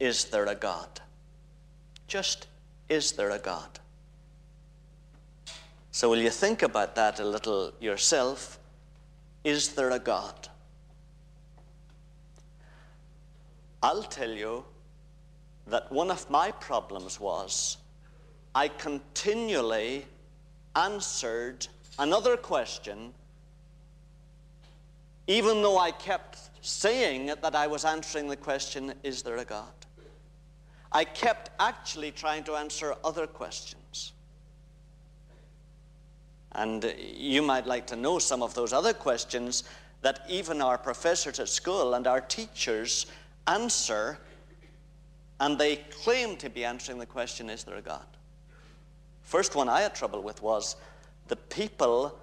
is there a God? Just, is there a God? So will you think about that a little yourself? Is there a God? I'll tell you that one of my problems was I continually answered another question, even though I kept saying that I was answering the question, is there a God? I kept actually trying to answer other questions. And you might like to know some of those other questions that even our professors at school and our teachers answer, and they claim to be answering the question, is there a God? First one I had trouble with was the people,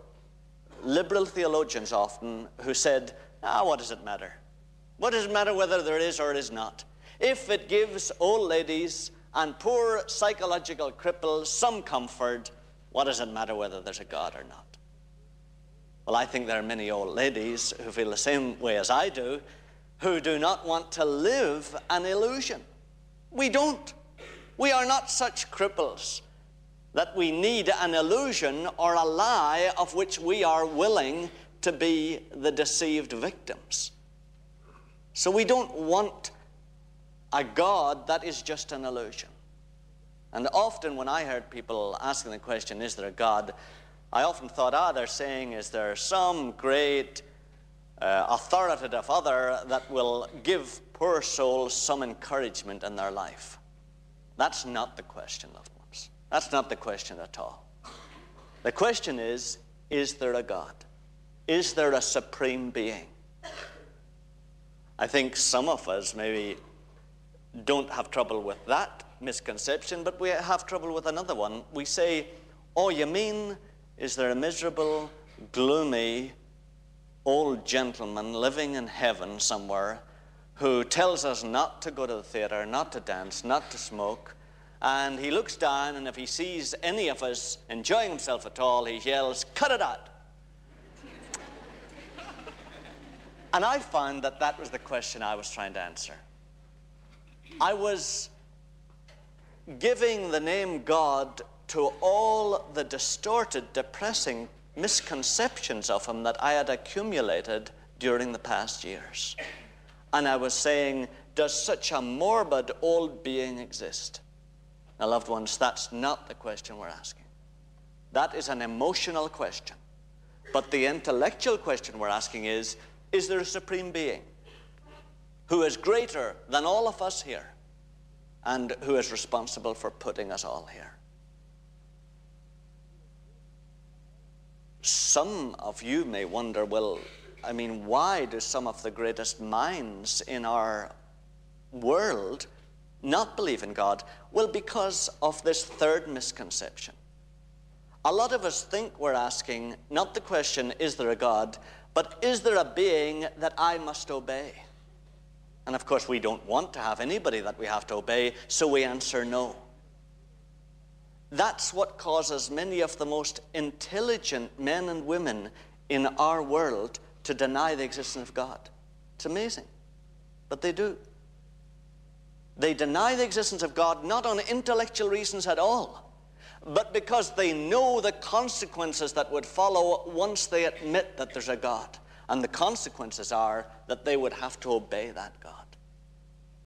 liberal theologians often, who said, what does it matter? What does it matter whether there is or is not? If it gives old ladies and poor psychological cripples some comfort, what does it matter whether there's a God or not? Well, I think there are many old ladies who feel the same way as I do, who do not want to live an illusion. We don't. We are not such cripples that we need an illusion or a lie of which we are willing to be the deceived victims. So we don't want a God that is just an illusion. And often when I heard people asking the question, is there a God, I often thought, they're saying, is there some great authoritative other that will give poor souls some encouragement in their life? That's not the question, loved ones. That's not the question at all. The question is there a God? Is there a supreme being? I think some of us maybe don't have trouble with that misconception, but we have trouble with another one. We say, you mean, is there a miserable, gloomy, old gentleman living in heaven somewhere who tells us not to go to the theater, not to dance, not to smoke, and he looks down, and if he sees any of us enjoying himself at all, he yells, cut it out. And I found that that was the question I was trying to answer. I was giving the name God to all the distorted, depressing misconceptions of him that I had accumulated during the past years. And I was saying, does such a morbid old being exist? Now, loved ones, that's not the question we're asking. That is an emotional question. But the intellectual question we're asking is there a supreme being who is greater than all of us here and who is responsible for putting us all here? Some of you may wonder, why do some of the greatest minds in our world not believe in God? Well, because of this third misconception. A lot of us think we're asking not the question, is there a God, but is there a being that I must obey? And of course, we don't want to have anybody that we have to obey, so we answer no. That's what causes many of the most intelligent men and women in our world to deny the existence of God. It's amazing, but they do. They deny the existence of God not on intellectual reasons at all, but because they know the consequences that would follow once they admit that there's a God. And the consequences are that they would have to obey that God.